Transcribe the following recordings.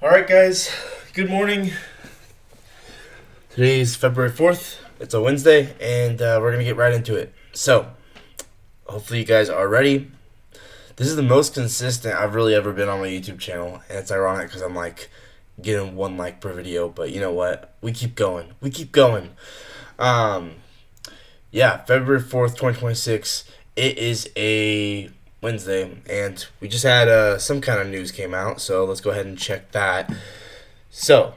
Alright, guys, good morning. Today's February 4th. It's a Wednesday, and we're going to get right into it. So, hopefully, you guys are ready. This is the most consistent I've really ever been on my YouTube channel, and it's ironic because I'm like getting one like per video, but you know what? We keep going. We keep going. Um, yeah, February 4th, 2026. It is a Wednesday, and we just had some kind of news came out, so let's go ahead and check that. So,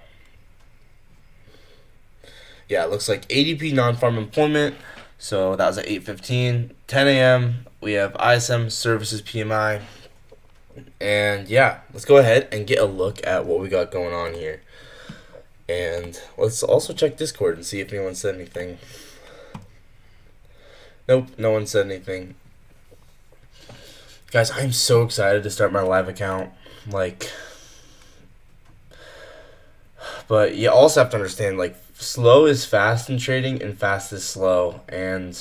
yeah, it looks like ADP non-farm employment. So that was at 8:15, 10 a.m. We have ISM services PMI, and yeah, let's go ahead and get a look at what we got going on here. And let's also check Discord and see if anyone said anything. Nope, no one said anything. Guys, I'm so excited to start my live account. Like, but you also have to understand, like, slow is fast in trading and fast is slow. And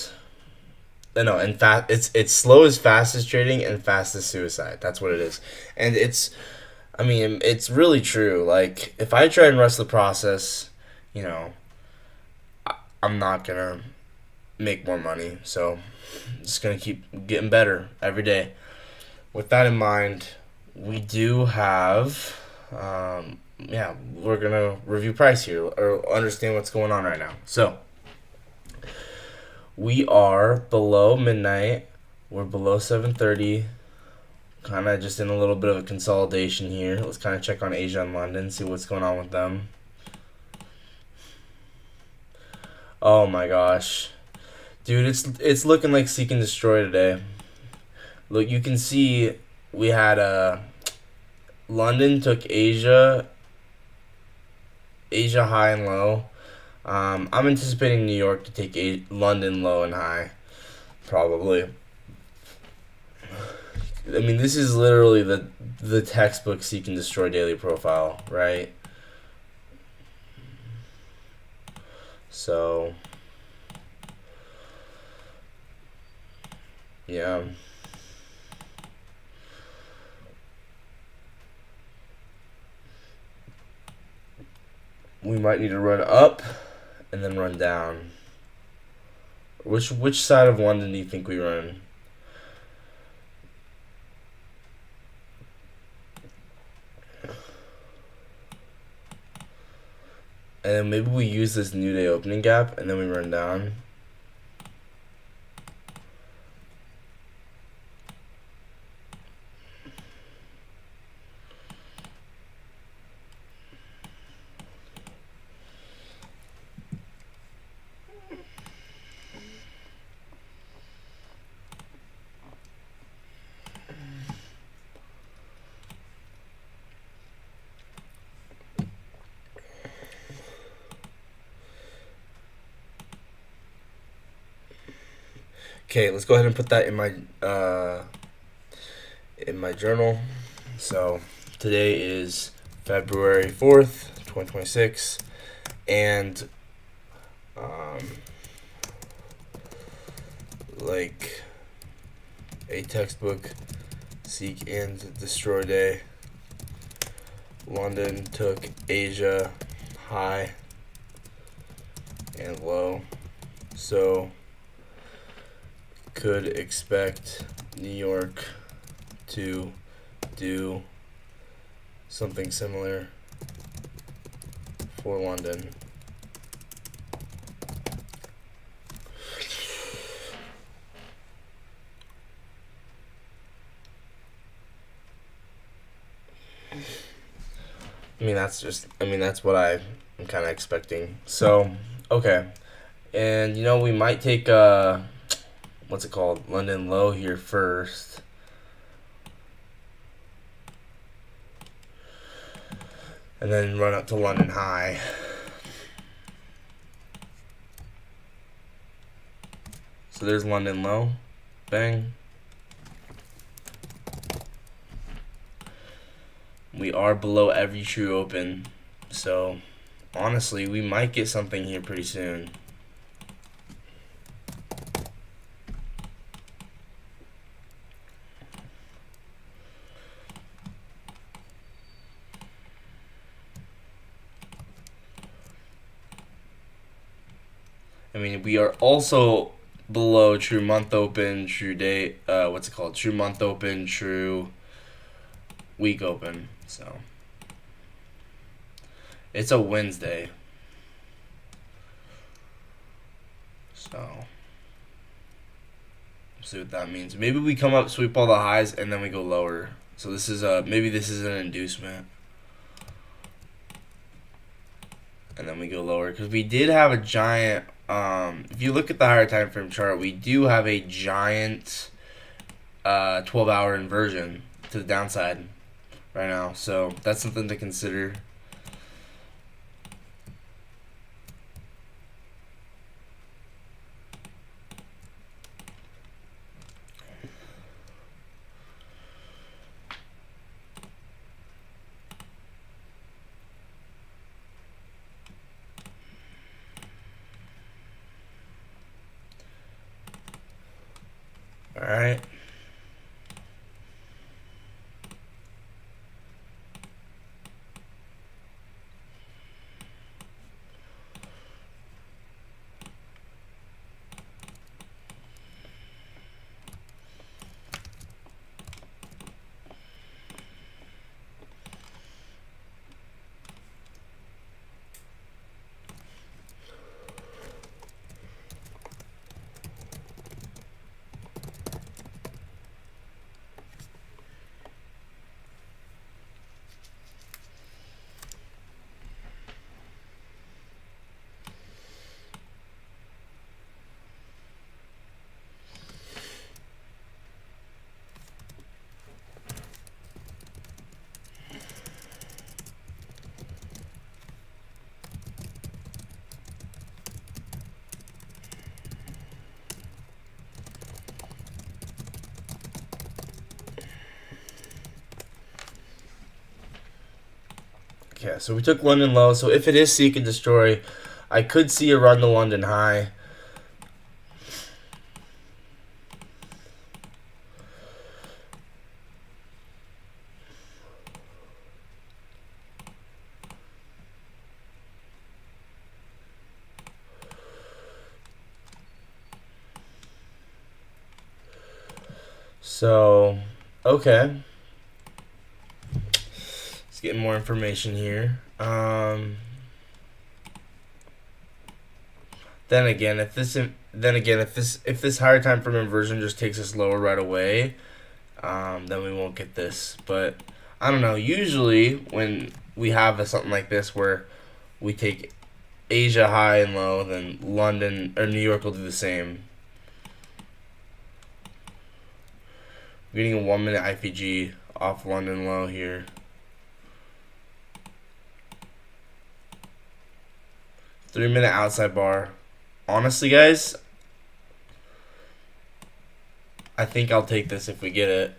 no, in fact, it's slow as fast as trading and fast as suicide. That's what it is, and I mean, it's really true. Like, if I try and rush the process, you know, I'm not gonna make more money. So, I'm just gonna keep getting better every day. With that in mind, we do have, yeah, we're gonna review price here or understand what's going on right now. So, we are below midnight. We're below 7:30. Kind of just in a little bit of a consolidation here. Let's kind of check on Asia and London, see what's going on with them. Oh my gosh, dude, it's looking like seek and destroy today. Look, you can see we had London took Asia high and low. I'm anticipating New York to take London low and high, probably. I mean, this is literally the textbook seek and destroy daily profile, right? So, yeah. We might need to run up and then run down. Which side of London do you think we run? And then maybe we use this new day opening gap and then we run down. Okay, let's go ahead and put that in my journal. So today is February 4th, 2026, and um, like a textbook seek and destroy day. London took Asia high and low, so could expect New York to do something similar for London. That's what I'm kind of expecting. So, okay. And, we might take, what's it called? London low here first. And then run up to London high. So there's London low. Bang. We are below every true open. So, honestly, we might get something here pretty soon. mean, we are also below true month open, true day. What's it called? True month open, true week open. So it's a Wednesday. So see what that means. Maybe we come up, sweep all the highs, and then we go lower. So this is maybe this is an inducement, and then we go lower because we did have a giant. If you look at the higher time frame chart, we do have a giant 12-hour inversion to the downside right now. So that's something to consider. All right. Okay, so we took London low. So if it is seek and destroy, I could see a run to London high. So, okay. Let's get more information here. Then again, if this higher time frame inversion just takes us lower right away, then we won't get this. But I don't know. Usually, when we have something like this where we take Asia high and low, then London or New York will do the same. We're getting a 1 minute IPG off London low here. 3 minute outside bar. Honestly, guys, I think I'll take this if we get it.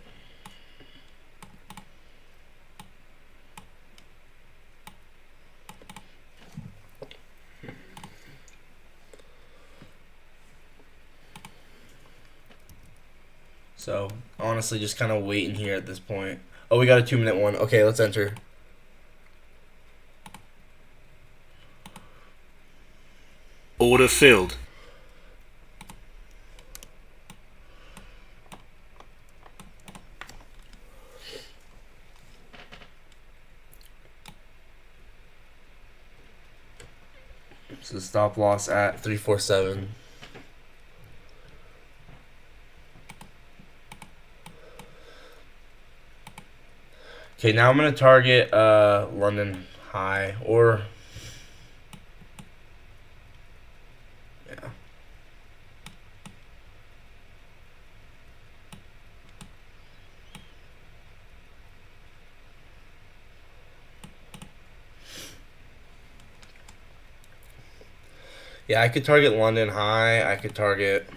So, honestly, just kind of waiting here at this point. Oh, we got a 2 minute one. Okay, let's enter. Order filled. So stop loss at 347. Okay, now I'm gonna target London high or yeah. Yeah, I could target London high. I could target.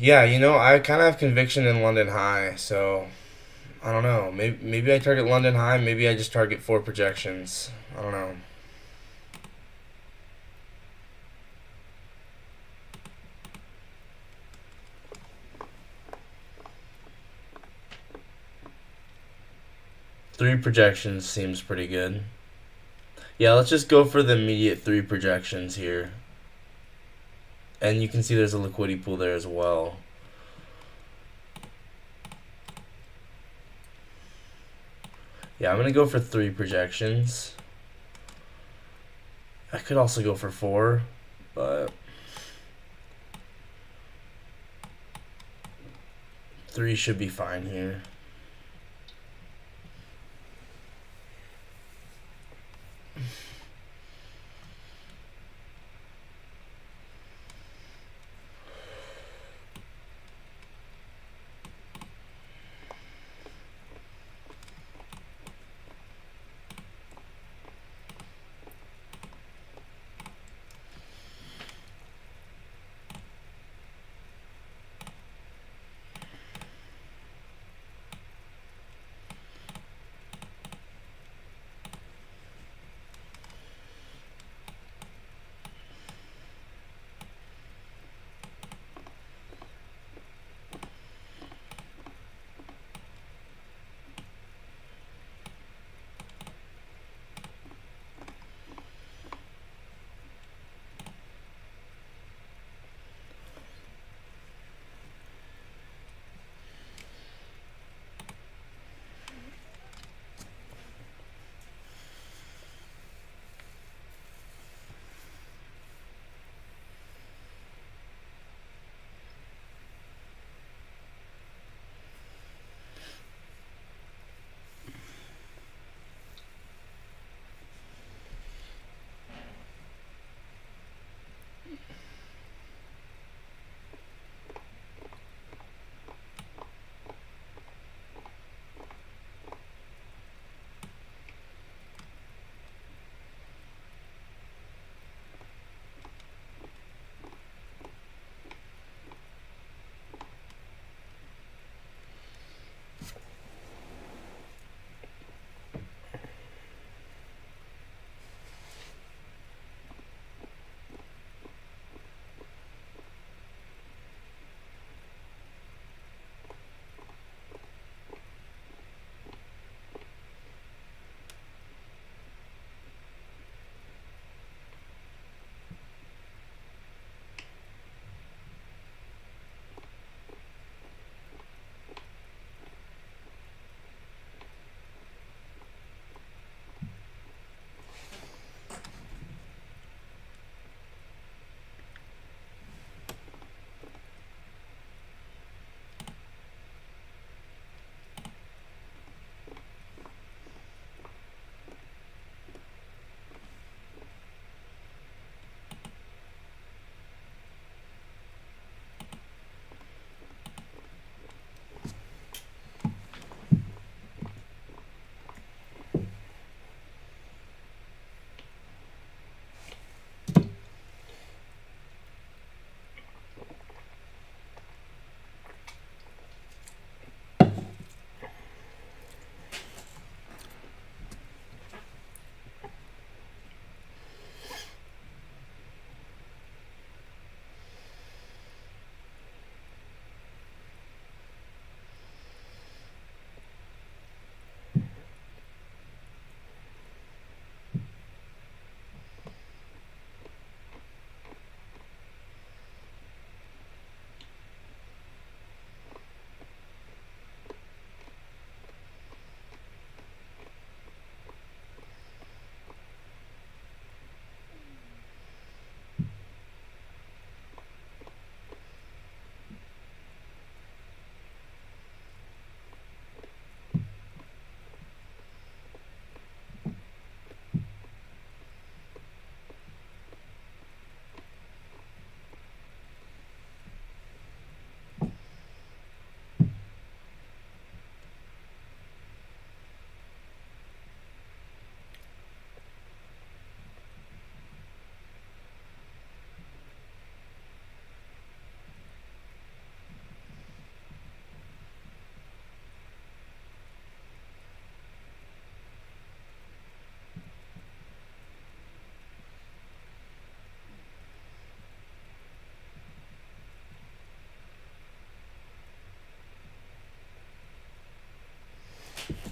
Yeah, I kind of have conviction in London high, so I don't know. Maybe I target London high. Maybe I just target 4 projections. I don't know. Three projections seems pretty good. Yeah, let's just go for the immediate 3 projections here. And you can see there's a liquidity pool there as well. Yeah, I'm going to go for 3 projections. I could also go for 4, but 3 should be fine here.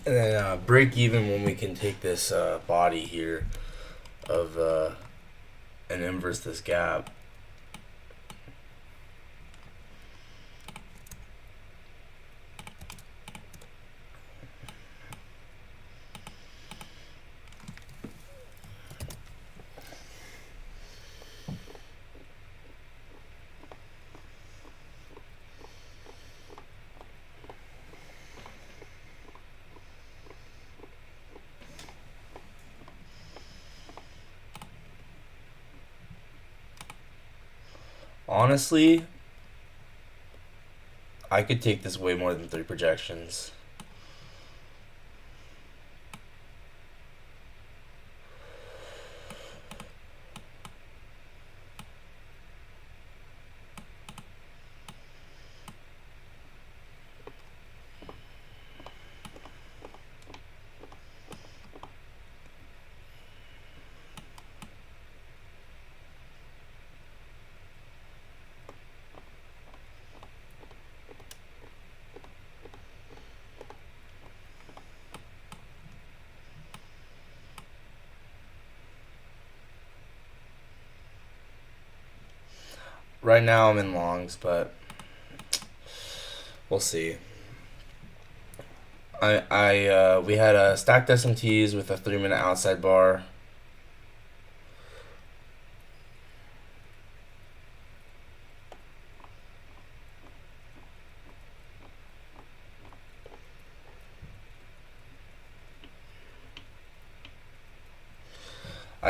And then break even when we can take this body here. of an inverse this gap. Honestly, I could take this way more than 3 projections. Right now I'm in longs, but we'll see. We had a stacked SMTs with a 3-minute outside bar.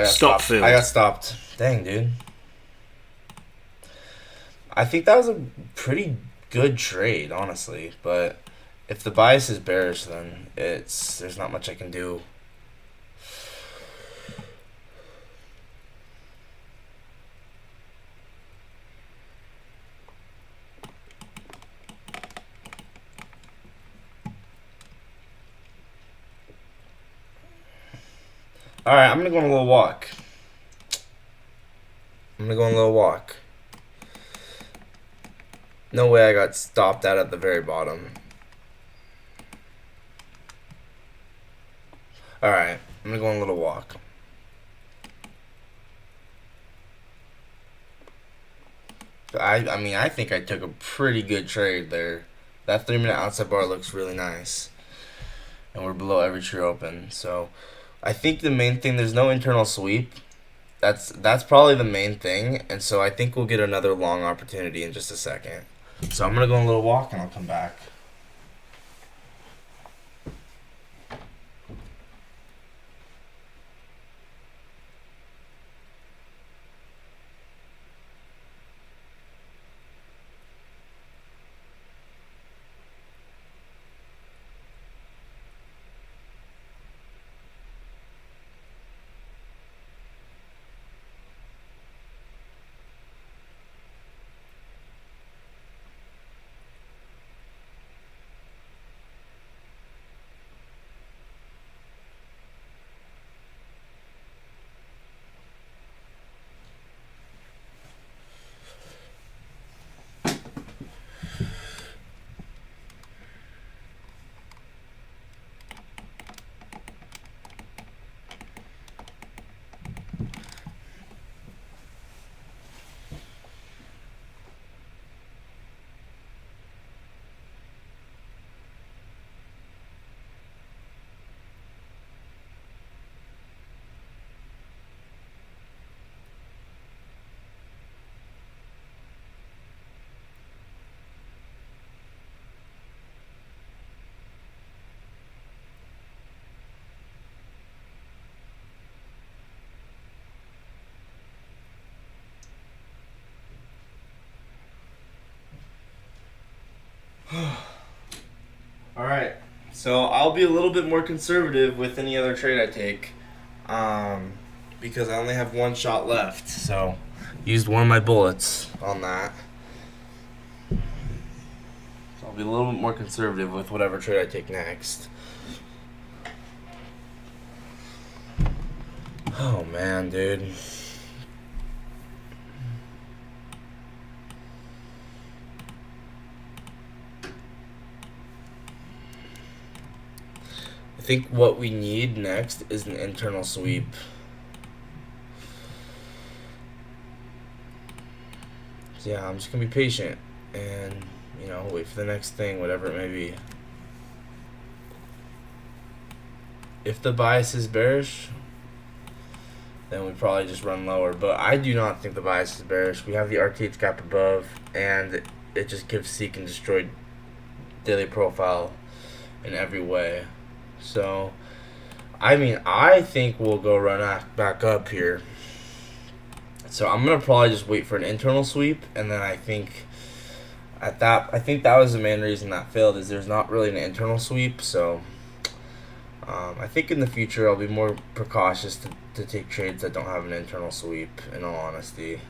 Stop filled. I got stopped. Dang, dude. I think that was a pretty good trade, honestly. But if the bias is bearish, then there's not much I can do. Alright, I'm gonna go on a little walk. No way I got stopped out at the very bottom. Alright, I'm gonna go on a little walk. I mean, I think I took a pretty good trade there. That 3-minute outside bar looks really nice. And we're below every true open. So I think the main thing, there's no internal sweep. That's probably the main thing. And so I think we'll get another long opportunity in just a second. So I'm going to go on a little walk and I'll come back. Alright, so I'll be a little bit more conservative with any other trade I take, because I only have one shot left, so used one of my bullets on that. So I'll be a little bit more conservative with whatever trade I take next. Oh man, dude. I think what we need next is an internal sweep. yeah, I'm just gonna be patient and wait for the next thing, whatever it may be. If the bias is bearish, then we probably just run lower. But I do not think the bias is bearish. We have the RTH gap above, and it just gives Seek and Destroy daily profile in every way. So, I mean, I think we'll go run back up here. So I'm gonna probably just wait for an internal sweep, and then I think that was the main reason that failed, is there's not really an internal sweep. So I think in the future I'll be more precautious to take trades that don't have an internal sweep, in all honesty.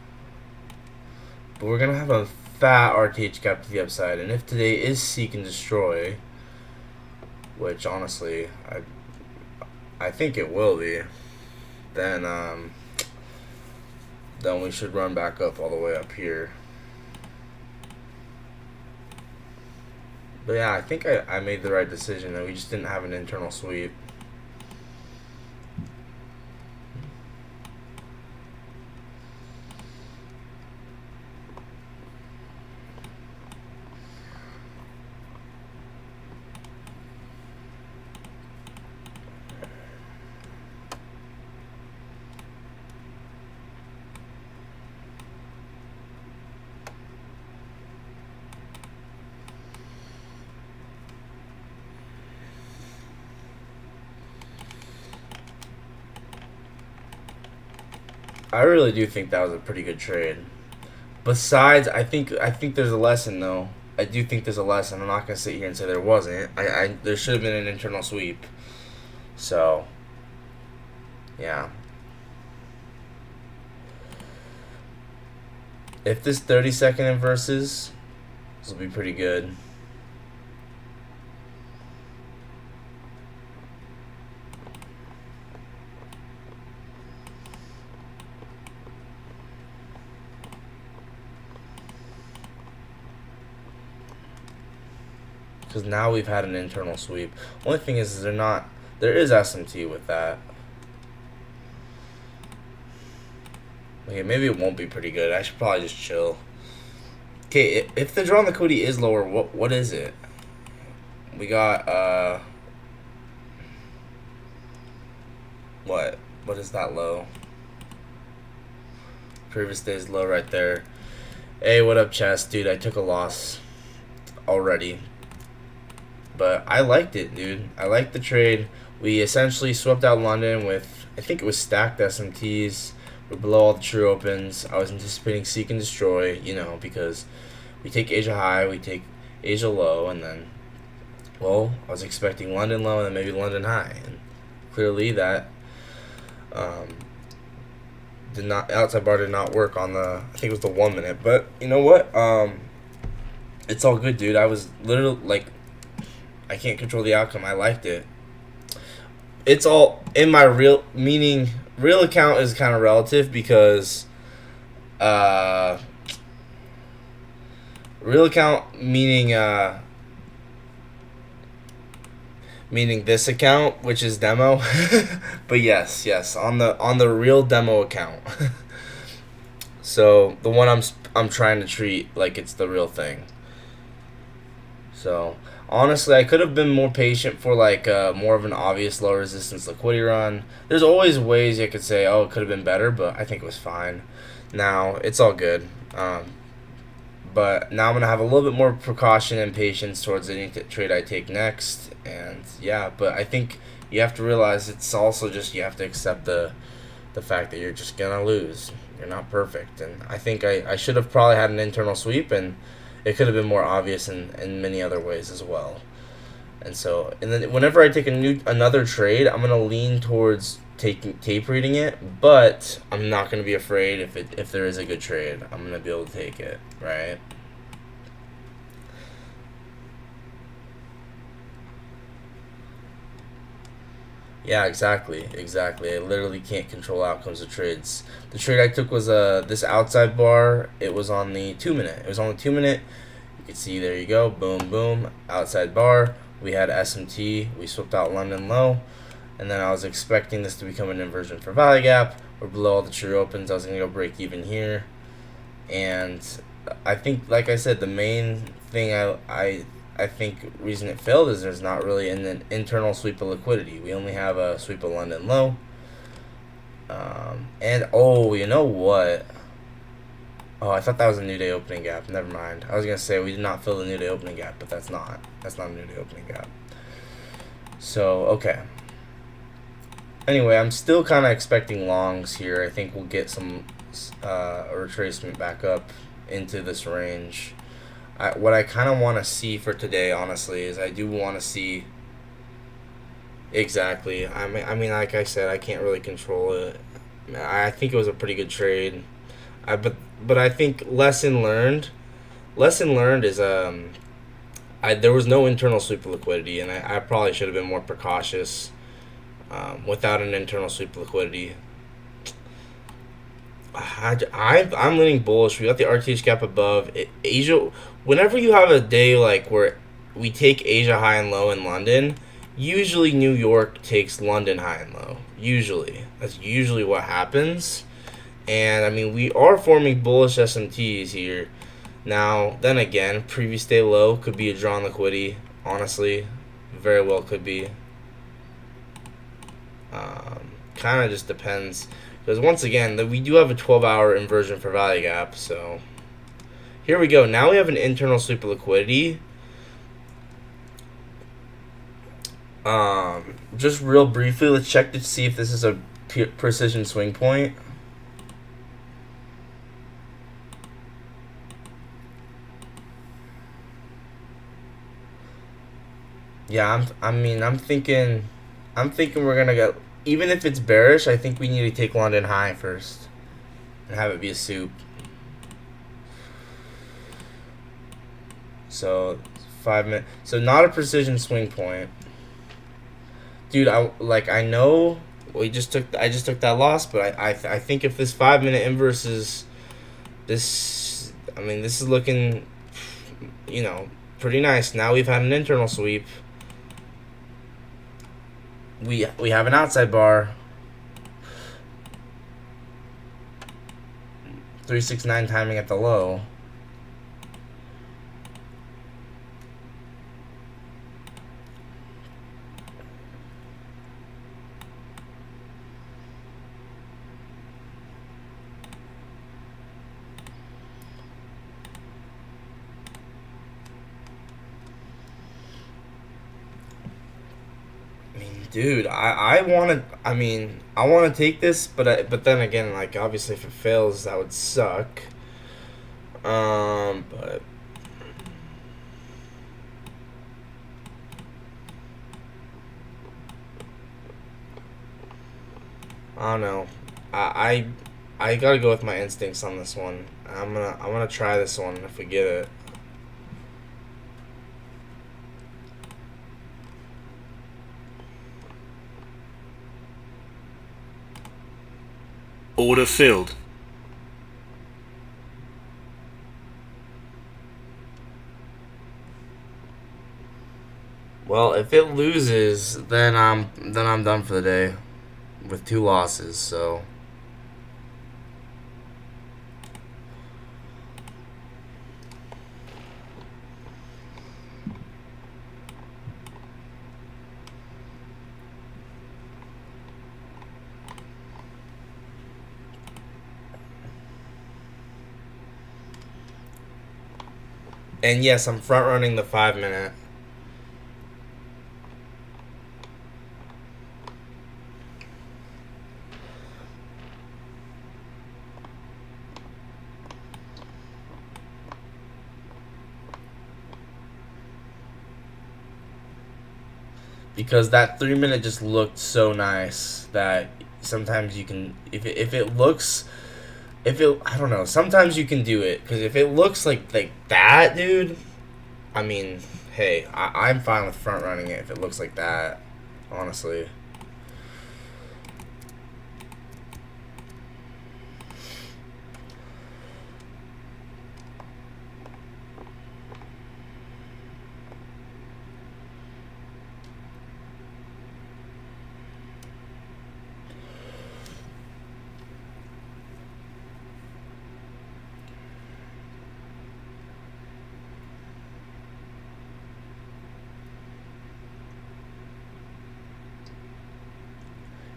But we're gonna have a fat RTH gap to the upside, and if today is Seek and Destroy, which honestly I think it will be, then we should run back up all the way up here. But yeah, I think I made the right decision, and we just didn't have an internal sweep. I really do think that was a pretty good trade. Besides, I think there's a lesson though. I do think there's a lesson. I'm not gonna sit here and say there wasn't. There should have been an internal sweep. So, yeah. If this 30-second inverses, this will be pretty good. Because now we've had an internal sweep. Only thing is there is SMT with that. Okay, maybe it won't be pretty good. I should probably just chill. Okay, if the draw on the Cody is lower, what is it? We got what is that low? Previous day's low right there. Hey, what up, Chess? Dude, I took a loss already. But I liked it, dude. I liked the trade. We essentially swept out London with, I think it was stacked SMTs. We're below all the true opens. I was anticipating Seek and Destroy, because we take Asia high, we take Asia low, and then, well, I was expecting London low and then maybe London high. And clearly that outside bar did not work on I think it was the 1 minute. But you know what? It's all good, dude. I was literally I can't control the outcome. I liked it. It's all in my real account is kind of relative because real account meaning this account, which is demo. But yes, on the real demo account. So the one I'm trying to treat like it's the real thing. So honestly, I could have been more patient for more of an obvious low resistance liquidity run. There's always ways you could say, oh, it could have been better, but I think it was fine. Now, it's all good. But now I'm going to have a little bit more precaution and patience towards any trade I take next. And yeah, but I think you have to realize it's also just you have to accept the fact that you're just going to lose. You're not perfect. And I think I should have probably had an internal sweep, and it could have been more obvious in many other ways as well. And then whenever I take another trade, I'm gonna lean towards tape reading it, but I'm not gonna be afraid if there is a good trade. I'm gonna be able to take it, right? Yeah, exactly. I literally can't control outcomes of trades. The trade I took was this outside bar. It was on the 2 minute. It was on the 2 minute. You can see, there you go, boom, boom, outside bar. We had SMT. We swept out London low, and then I was expecting this to become an inversion for value gap. We're below all the true opens. I was gonna go break even here, and I think, like I said, the main thing I think reason it failed is there's not really an internal sweep of liquidity. We only have a sweep of London low. And oh, you know what? Oh, I thought that was a new day opening gap. Never mind. I was gonna say we did not fill the new day opening gap, but that's not. That's not a new day opening gap. So okay. Anyway, I'm still kind of expecting longs here. I think we'll get some a retracement back up into this range. What I kind of want to see for today, honestly, is I do want to see exactly. I mean, like I said, I can't really control it. I think it was a pretty good trade. But I think lesson learned. Lesson learned is there was no internal sweep of liquidity, and I probably should have been more precautious. Without an internal sweep of liquidity, I'm leaning bullish. We got the RTH gap above Asia. Whenever you have a day like where we take Asia high and low in London, usually New York takes London high and low. Usually, that's usually what happens. And I mean, we are forming bullish SMTs here. Now, then again, previous day low could be a drawn liquidity. Honestly, very well could be. Kind of just depends. Because once again, we do have a 12-hour inversion for value gap. So here we go. Now we have an internal sweep of liquidity. Just real briefly, let's check to see if this is a precision swing point. Yeah, I'm thinking we're gonna get, even if it's bearish, I think we need to take London high first and have it be a soup. So 5 minutes. So not a precision swing point, dude. I know I just took that loss, but I think if this 5 minute inverse is this, I mean, this is looking, pretty nice. Now we've had an internal sweep. We have an outside bar. 369 timing at the low. Dude, I want to. I mean, I want to take this, but then again, like, obviously, if it fails, that would suck. But I don't know. I gotta go with my instincts on this one. I'm gonna try this one if we get it. Order filled. Well, if it loses, then I'm done for the day with 2 losses. So and yes, I'm front running the 5 minute. Because that 3 minute just looked so nice that sometimes you can, if it looks, if it, I don't know, sometimes you can do it, because if it looks like that, dude, I mean, hey, I'm fine with front running it if it looks like that, honestly.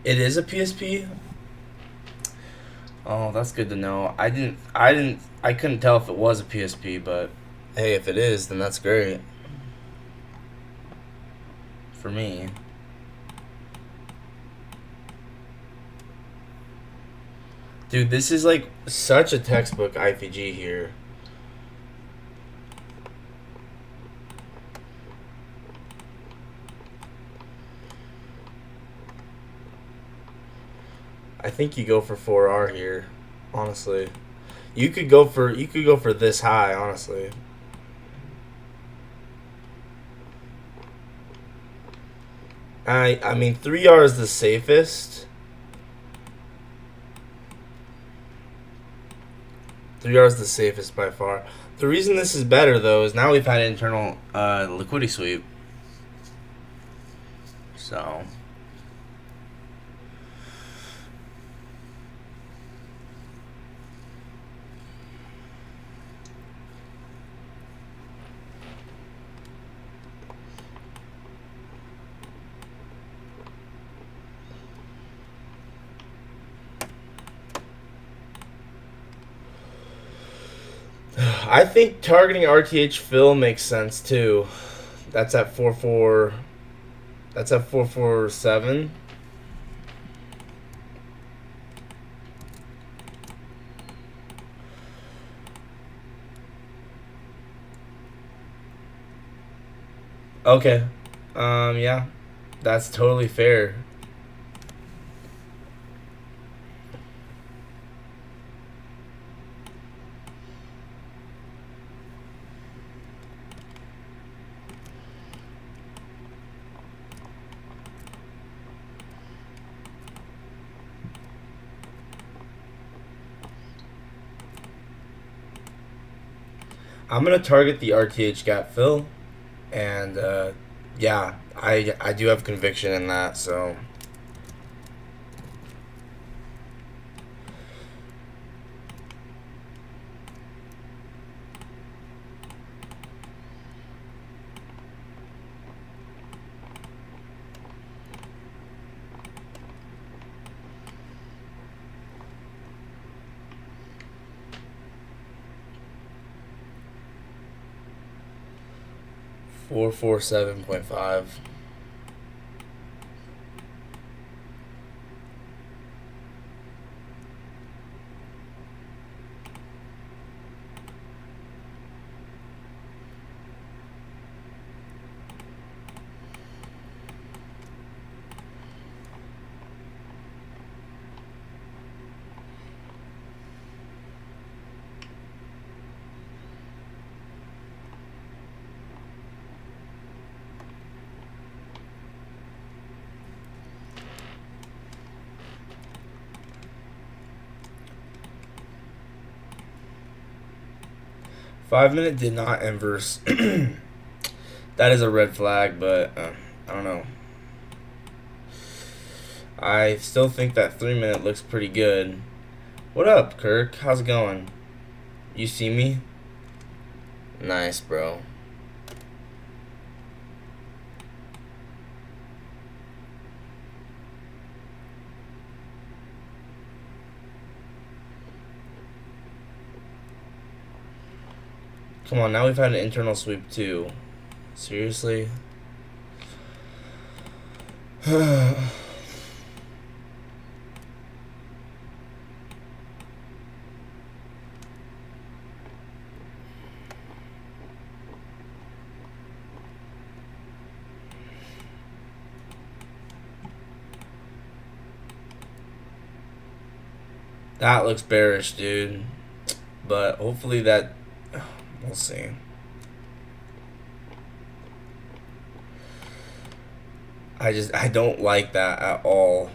It is a PSP. Oh, that's good to know. I couldn't tell if it was a PSP, but hey, if it is, then that's great for me. Dude, this is like such a textbook IPG here. I think you go for 4R here, honestly. You could go for this high, honestly. I mean 3R is the safest. 3R is the safest by far. The reason this is better though is now we've had internal liquidity sweep. So 'I think targeting RTH fill makes sense too. That's at 4-4. That's at 4-4-7. Okay. Yeah. That's totally fair. I'm gonna target the RTH gap fill, and yeah, I do have conviction in that. So 4-4-7.5. Five-minute did not inverse. That is a red flag, but I don't know. I still think that 3-minute looks pretty good. What up, Kirk? How's it going? You see me? Nice, bro. Come on, now we've had an internal sweep too. Seriously? That looks bearish, dude. But hopefully that... We'll see. I don't like that at all.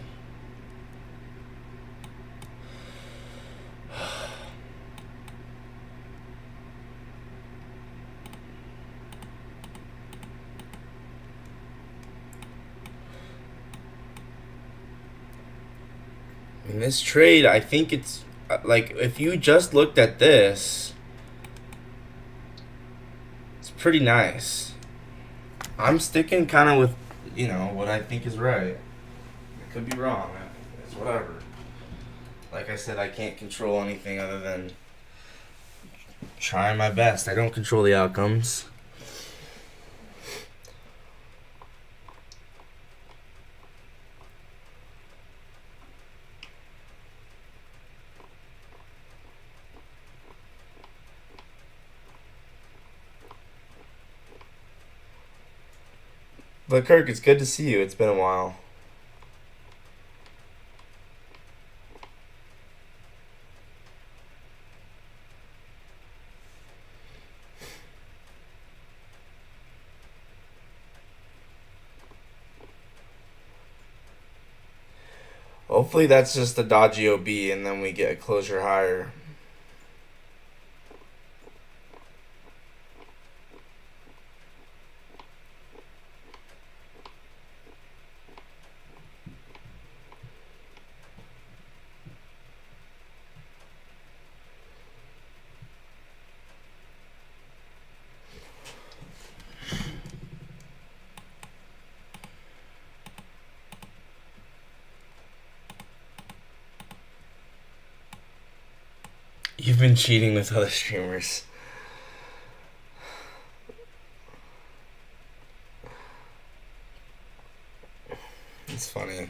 In this trade, I think it's like if you just looked at this, it's pretty nice. I'm sticking kind of with, what I think is right. I could be wrong. It's whatever. Like I said, I can't control anything other than trying my best. I don't control the outcomes. But Kirk, it's good to see you. It's been a while. Hopefully that's just a dodgy OB and then we get a closure higher. You've been cheating with other streamers. It's funny.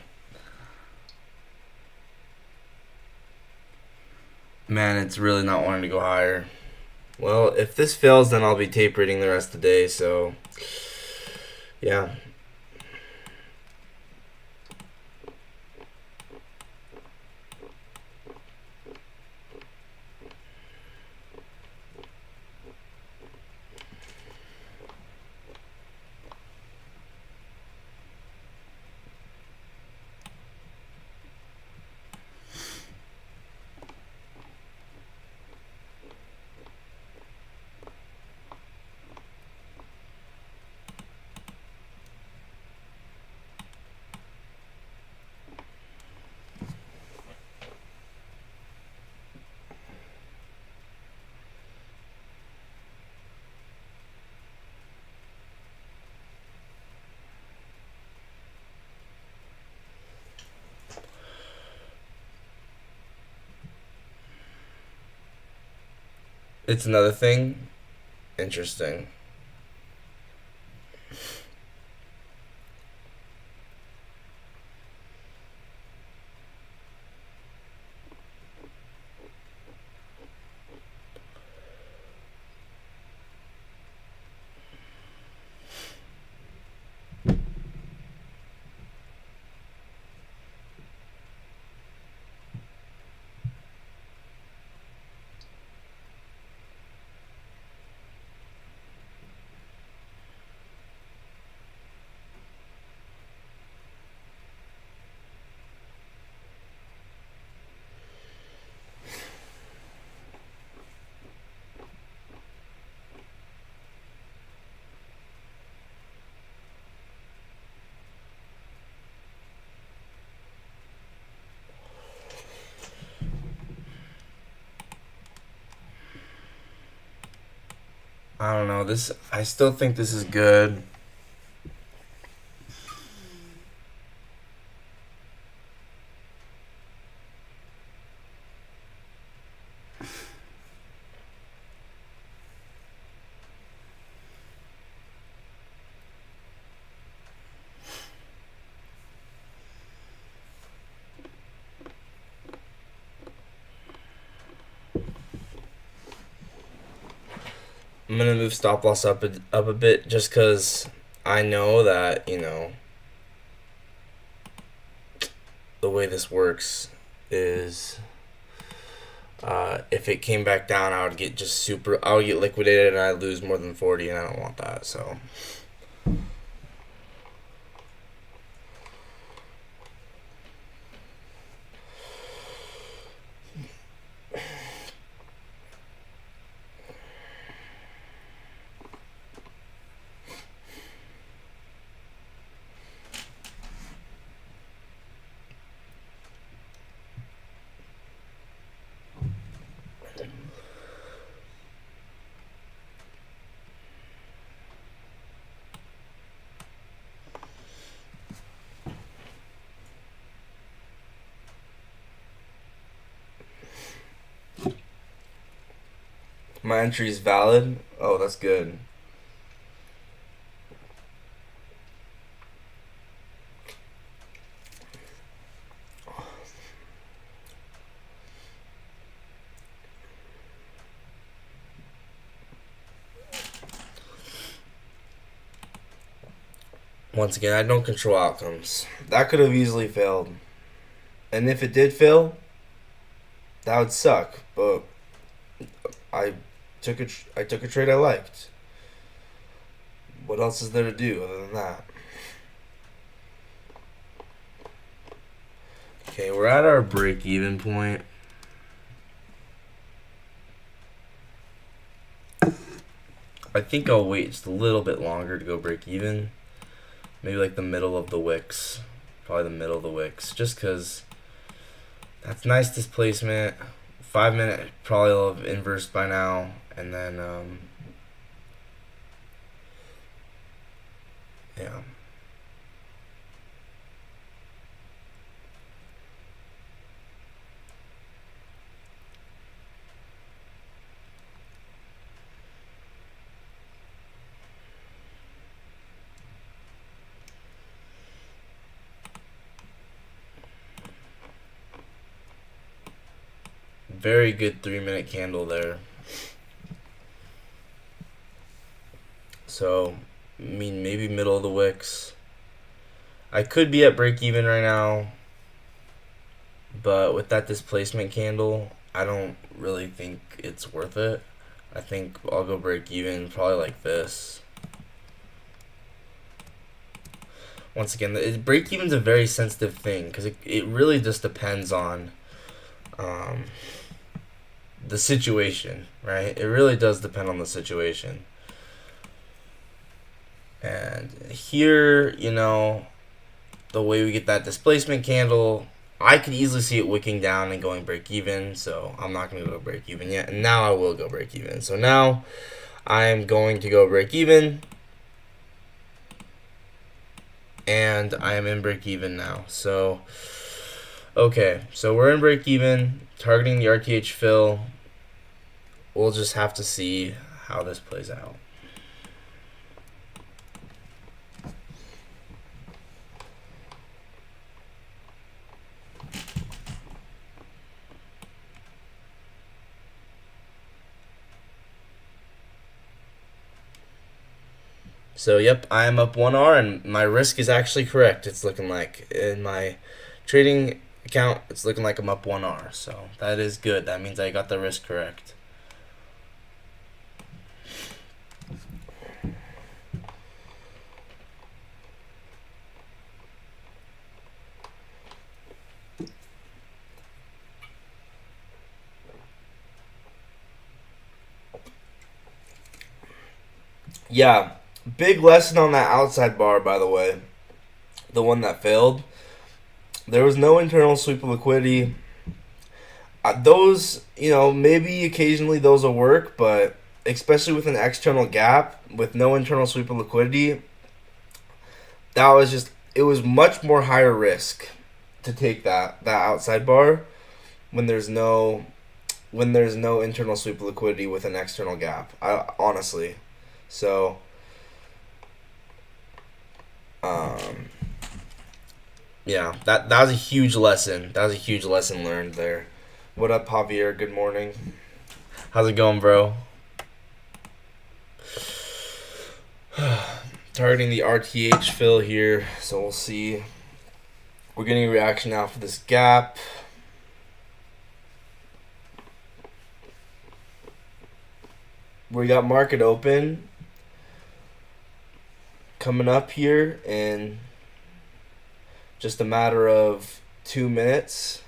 Man, it's really not wanting to go higher. Well, if this fails, then I'll be tape reading the rest of the day, so yeah. It's another thing. Interesting. I don't know. I still think this is good. I'm gonna move stop loss up a bit just because I know that the way this works is if it came back down, I would get liquidated and I'd lose more than 40, and I don't want that. So. My entry is valid. Oh, that's good. Once again, I don't control outcomes. That could have easily failed. And if it did fail, that would suck. But I I took a trade I liked. What else is there to do other than that? Okay, we're at our break-even point. I think I'll wait just a little bit longer to go break even. Maybe like the middle of the wicks. Probably the middle of the wicks. Just because that's nice displacement. 5 minute probably will have inversed by now. And then, yeah. Very good 3 minute candle there. So, I mean, maybe middle of the wicks. I could be at break even right now, but with that displacement candle, I don't really think it's worth it. I think I'll go break even probably like this. Once again, break even's a very sensitive thing because it really just depends on the situation, right? It really does depend on the situation. And here, you know, the way we get that displacement candle, I could easily see it wicking down and going break even, so I'm not going to go break even yet. And now I will go break even. So now I'm going to go break even. And I am in break even now. So, okay, so we're in break even, targeting the RTH fill. We'll just have to see how this plays out. So, yep, I am up 1R, and my risk is actually correct. It's looking like in my trading account, it's looking like I'm up 1R. So, that is good. That means I got the risk correct. Yeah, big lesson on that outside bar, by the way. The one that failed. There was no internal sweep of liquidity. Those, you know, maybe occasionally those will work, but especially with an external gap with no internal sweep of liquidity, that was just, it was much more higher risk to take that outside bar when there's no internal sweep of liquidity with an external gap. Honestly. So, yeah, that was a huge lesson. That was a huge lesson learned there. What up, Javier? Good morning. How's it going, bro? Targeting the RTH fill here, so we'll see. We're getting a reaction now for this gap. We got market open coming up here in just a matter of 2 minutes.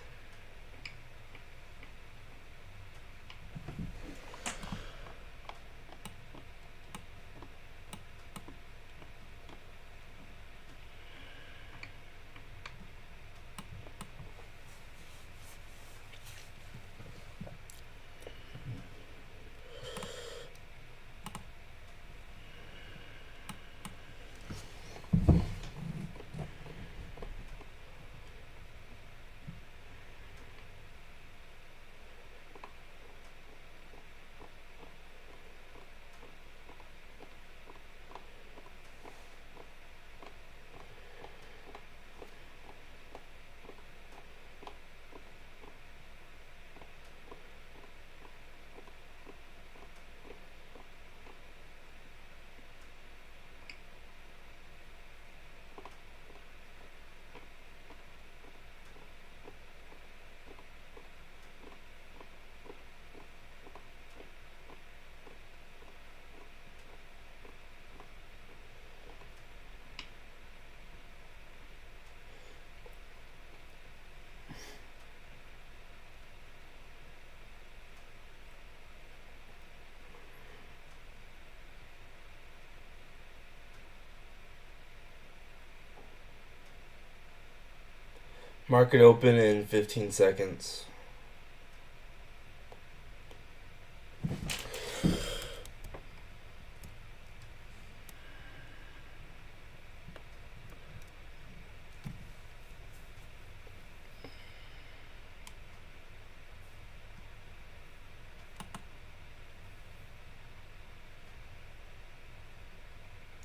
Market open in 15 seconds.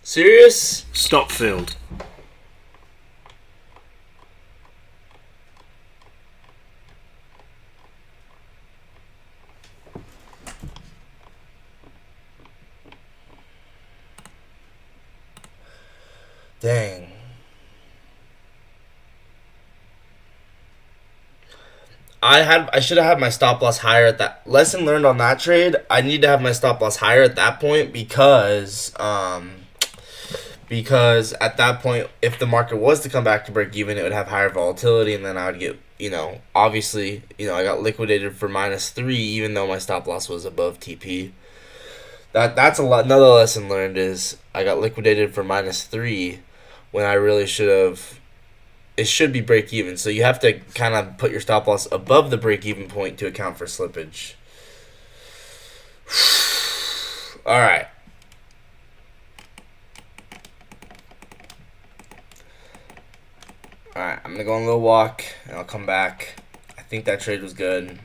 Serious? Stop filled. Dang. I should have had my stop loss higher at that. Lesson learned on that trade. I need to have my stop loss higher at that point because at that point, if the market was to come back to break even, it would have higher volatility, and then I would get, obviously, I got liquidated for -3, even though my stop loss was above TP. That's a lot. Another lesson learned is I got liquidated for -3 when I really should have. It should be break even, so you have to kind of put your stop loss above the break even point to account for slippage. All right. Alright, I'm going to go on a little walk, and I'll come back. I think that trade was good.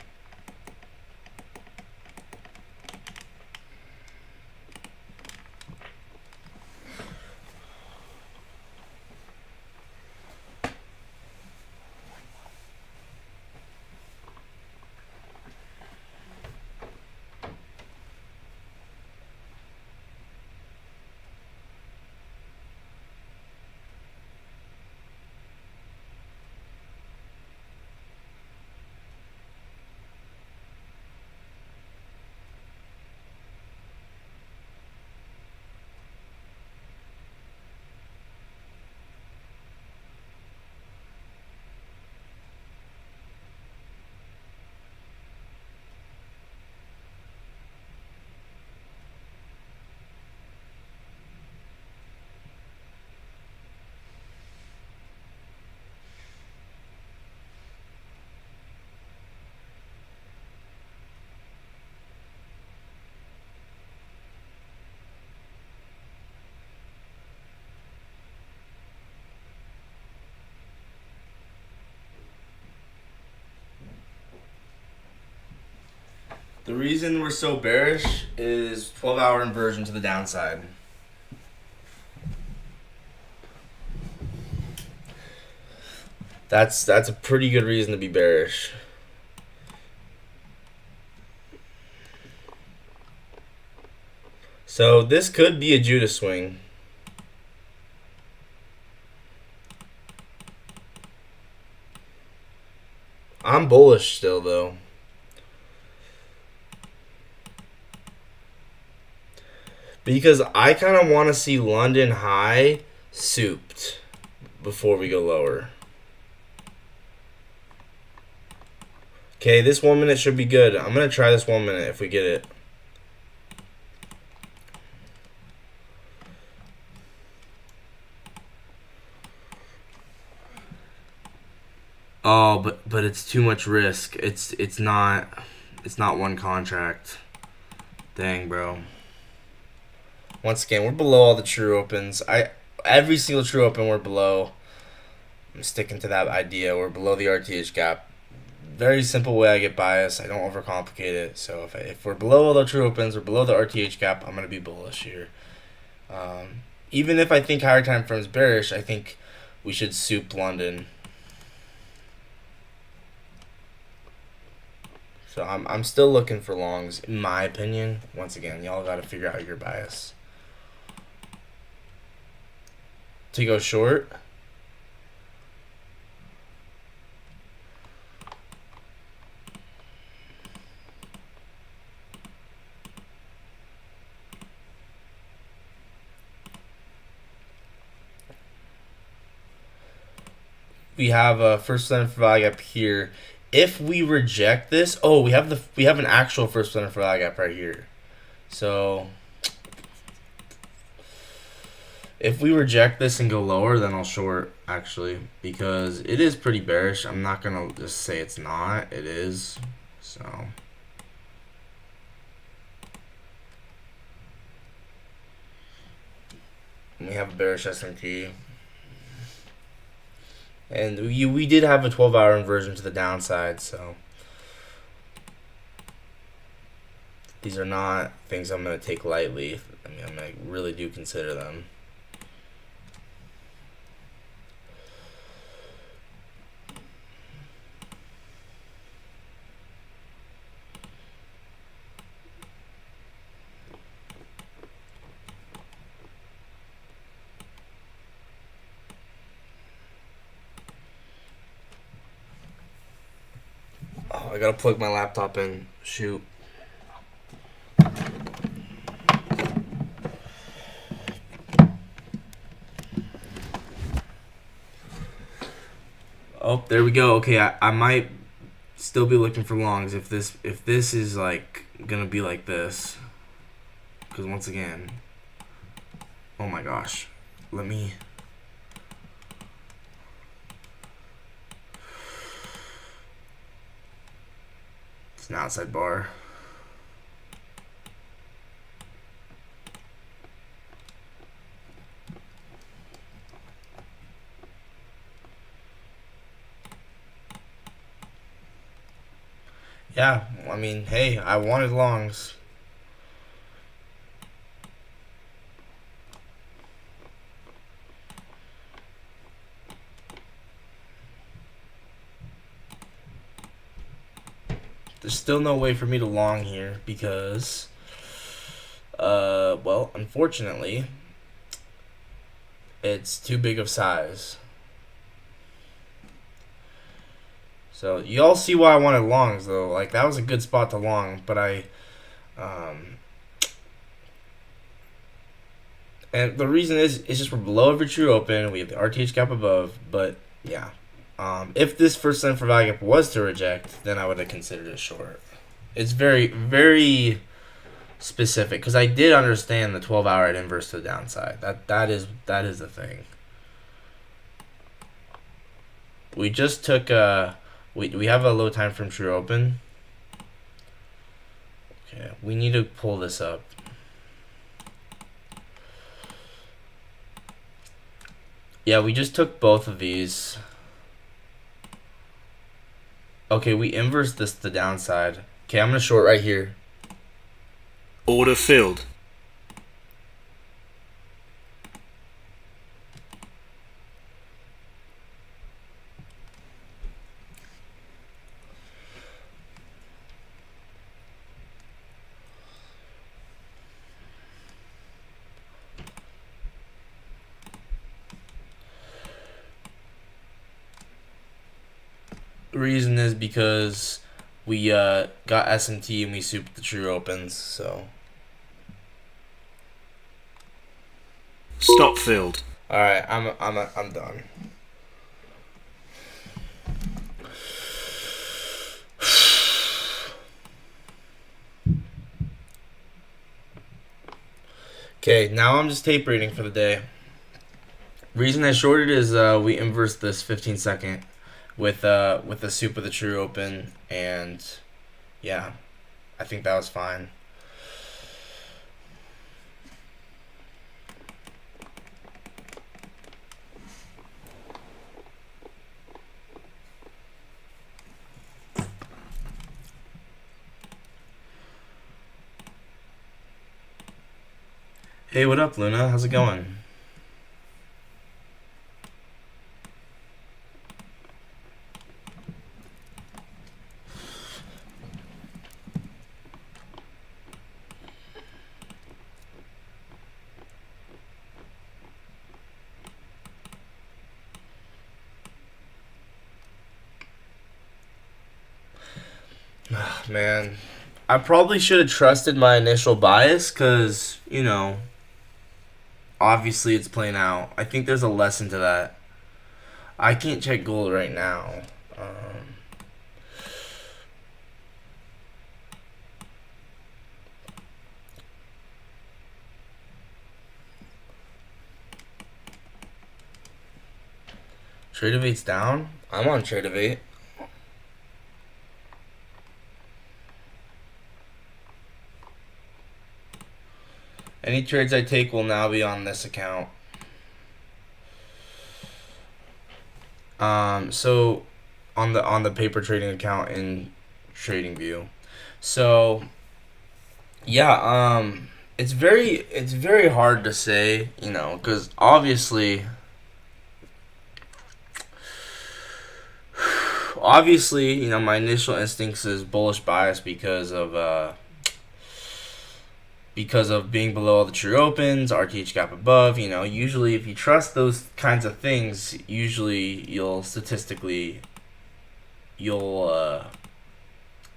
The reason we're so bearish is 12-hour inversion to the downside. That's a pretty good reason to be bearish. So this could be a Judas swing. I'm bullish still though. Because I kind of want to see London high souped before we go lower. Okay, this 1 minute should be good. I'm going to try this 1 minute if we get it. Oh, but it's too much risk. It's not one contract. Dang, bro. Once again, we're below all the true opens. Every single true open we're below. I'm sticking to that idea. We're below the RTH gap. Very simple way I get bias. I don't overcomplicate it. So if we're below all the true opens, we're below the RTH gap, I'm gonna be bullish here. Even if I think higher time frames bearish, I think we should soup London. So I'm still looking for longs, in my opinion. Once again, y'all got to figure out your bias. To go short. We have a first center for value gap here. If we reject this, we have an actual first center for value gap right here. So If we reject this and go lower, then I'll short, actually, because it is pretty bearish. I'm not going to just say it's not. It is. So we have a bearish S&P. And we did have a 12-hour inversion to the downside, so these are not things I'm going to take lightly. I mean, I really do consider them. Oh, I gotta plug my laptop in. Shoot. Oh, there we go. Okay, I might still be looking for longs if this is like gonna be like this. Because once again, oh my gosh, let me. It's an outside bar. Yeah, I mean, hey, I wanted longs. There's still no way for me to long here because, well, unfortunately, it's too big of size. So you all see why I wanted longs though. Like that was a good spot to long, but and the reason is it's just we're below every true open. We have the RTH gap above, but yeah. If this first line for value gap was to reject, then I would have considered it short. It's very, very specific because I did understand the 12-hour at inverse to the downside. That is the thing. We just took we have a low time frame true open. Okay, we need to pull this up. Yeah, we just took both of these. Okay, we inverse this to the downside. Okay, I'm gonna short right here. Order filled. The reason is because we got S&T and we souped the true opens, so. Stop filled. All right, I'm done. Okay, now I'm just tape reading for the day. Reason I shorted is we inversed this 15-second with the soup of the true open, and yeah, I think that was fine. Hey, what up, Luna? How's it going? Man, I probably should have trusted my initial bias because, you know, obviously it's playing out. I think there's a lesson to that. I can't check gold right now. Tradeovate's down. I'm on Tradeovate. Any trades I take will now be on this account. So on the paper trading account in TradingView. So yeah, it's very hard to say, you know, because obviously you know, my initial instincts is bullish bias because of being below all the true opens, RTH gap above. You know, usually if you trust those kinds of things, usually you'll statistically the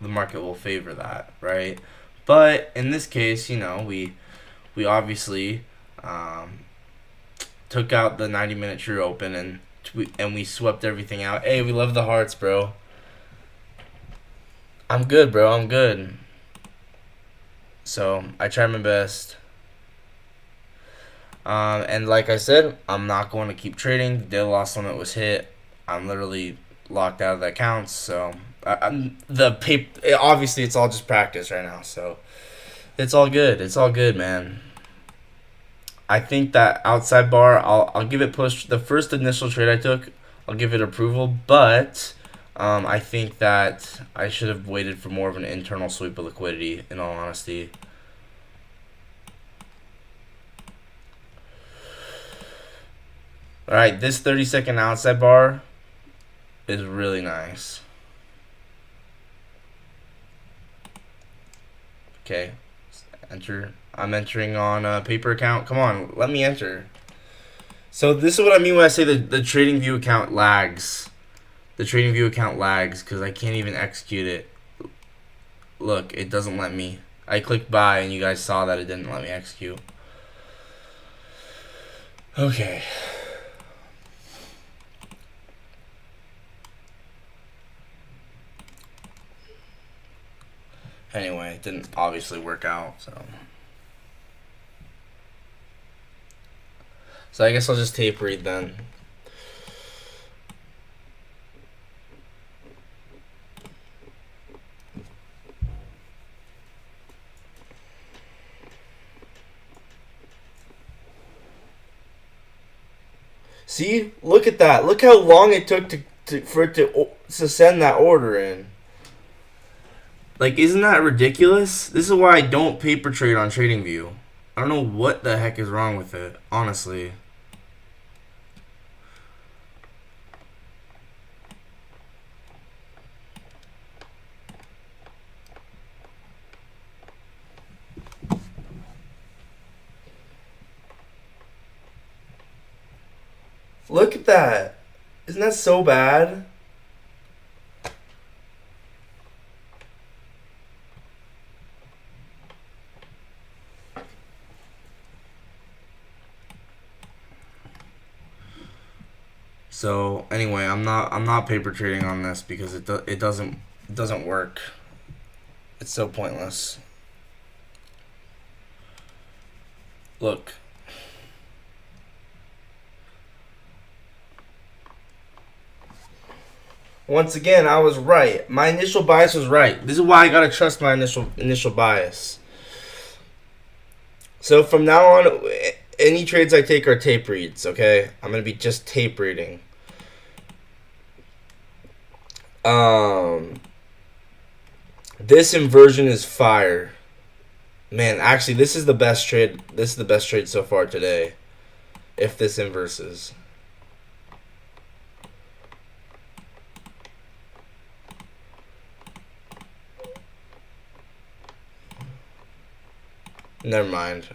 market will favor that, right? But in this case, you know, we obviously took out the 90-minute true open and we swept everything out. Hey, we love the hearts, bro. I'm good, bro. I'm good. So I tried my best. And like I said, I'm not going to keep trading. The daily loss limit was hit. I'm literally locked out of the accounts. So obviously it's all just practice right now. So it's all good. It's all good, man. I think that outside bar, I'll give it push. The first initial trade I took, I'll give it approval, but I think that I should have waited for more of an internal sweep of liquidity, in all honesty. Alright, this 30-second outside bar is really nice. Okay, enter. I'm entering on a paper account. Come on, let me enter. So this is what I mean when I say the TradingView account lags. The TradingView account lags because I can't even execute it. Look, it doesn't let me. I clicked buy and you guys saw that it didn't let me execute. Okay. Anyway, it didn't obviously work out, so I guess I'll just tape read then. See, look at that. Look how long it took for it to send that order in. Like, isn't that ridiculous? This is why I don't paper trade on TradingView. I don't know what the heck is wrong with it, honestly. Look at that. Isn't that so bad? So anyway, I'm not paper trading on this because it doesn't work. It's so pointless. Look. Once again, I was right. My initial bias was right. This is why I gotta trust my initial bias. So from now on, any trades I take are tape reads, okay? I'm gonna be just tape reading. This inversion is fire. Man, actually, this is the best trade. This is the best trade so far today. If this inverses. Never mind.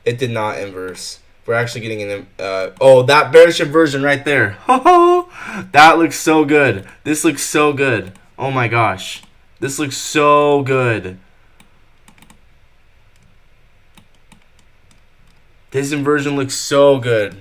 It did not inverse. We're actually getting an... oh, that bearish inversion right there. That looks so good. This looks so good. Oh my gosh. This looks so good. This inversion looks so good.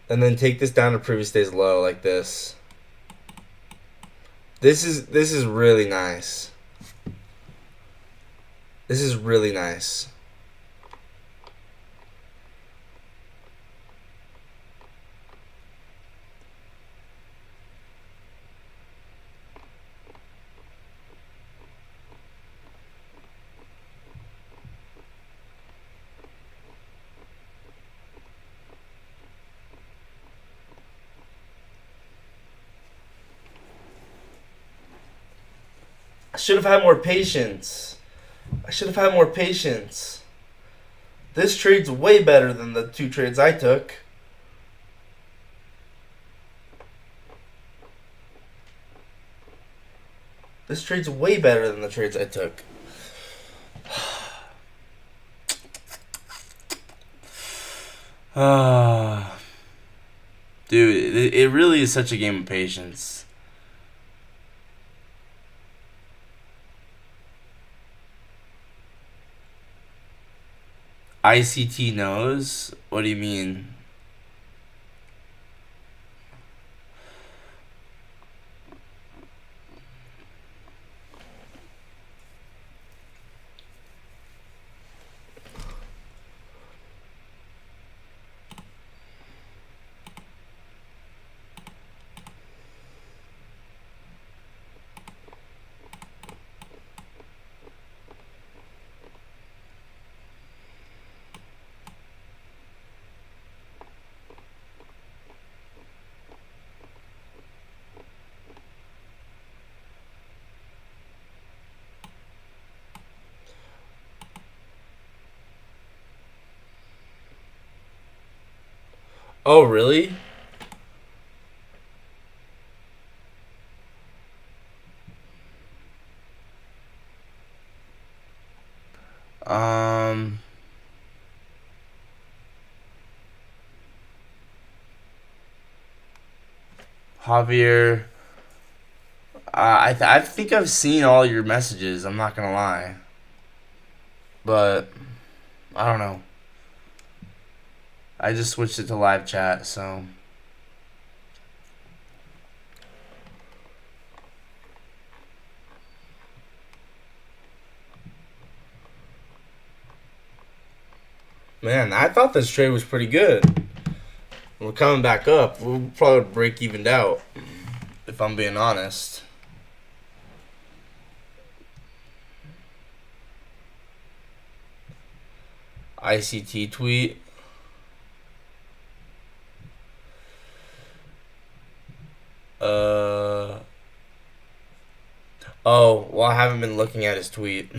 and then take this down to previous day's low like this. This is really nice. This is really nice. I should have had more patience. I should have had more patience. This trade's way better than the 2 trades I took. This trade's way better than the trades I took. Dude, it really is such a game of patience. ICT knows? What do you mean? Oh, really? Um, Javier, I think I've seen all your messages. I'm not gonna lie, but I don't know. I just switched it to live chat, so. Man, I thought this trade was pretty good. We're coming back up. We'll probably break evened out, if I'm being honest. ICT tweet. Oh, well, I haven't been looking at his tweet.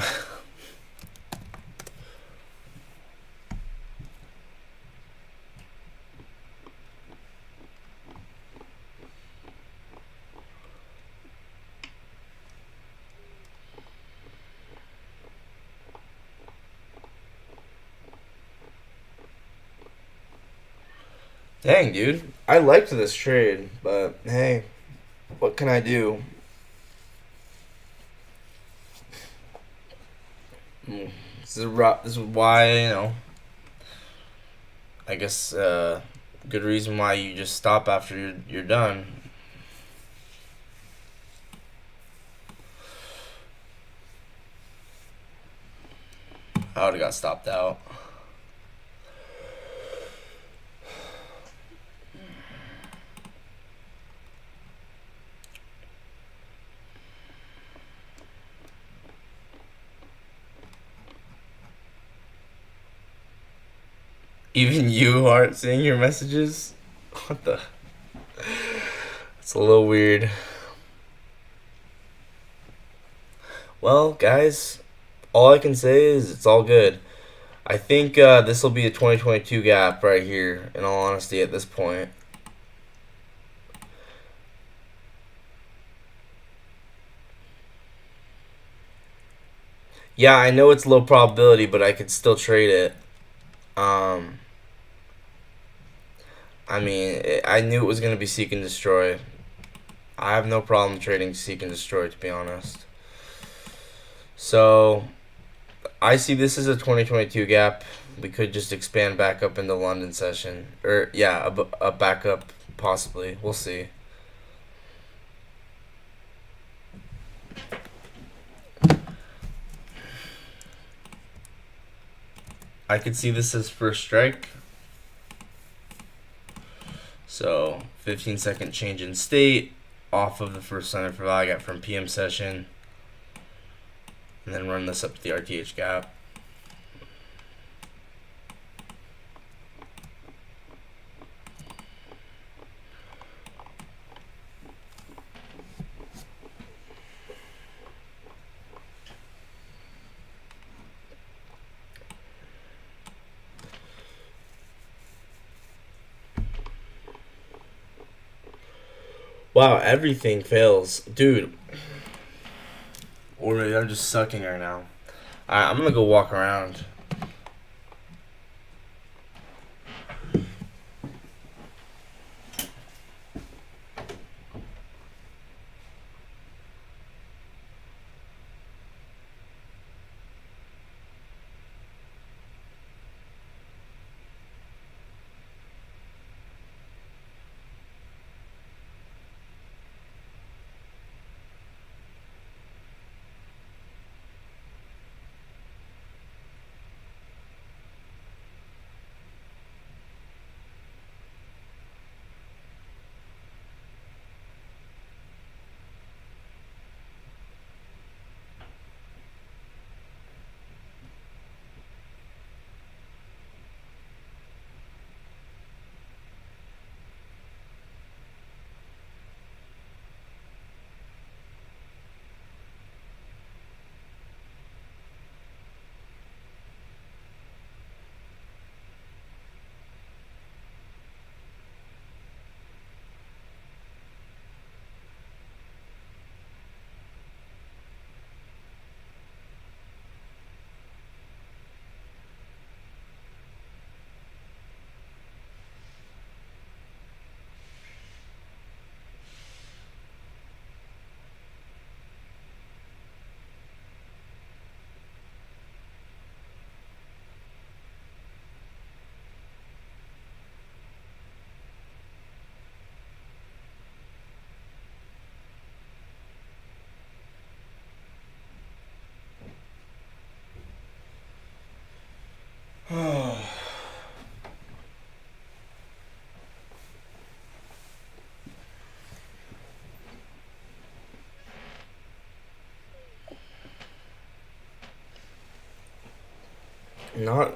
Dang, dude. I liked this trade, but hey, what can I do? This is why, I guess, good reason why you just stop after you're done. I would have got stopped out. Even you aren't seeing your messages? What the? It's a little weird. Well, guys, all I can say is it's all good. I think this will be a 2022 gap right here, in all honesty, at this point. Yeah, I know it's low probability, but I could still trade it. I mean, I knew it was going to be Seek and Destroy. I have no problem trading Seek and Destroy, to be honest. So, I see this as a 2022 gap. we could just expand back up into London session. Or, yeah, a backup, possibly. We'll see. I could see this as first strike. So 15-second change in state off of the first center for value I got from PM session. And then run this up to the RTH gap. Wow, everything fails. Dude. Or maybe I'm just sucking right now. I'm gonna go walk around.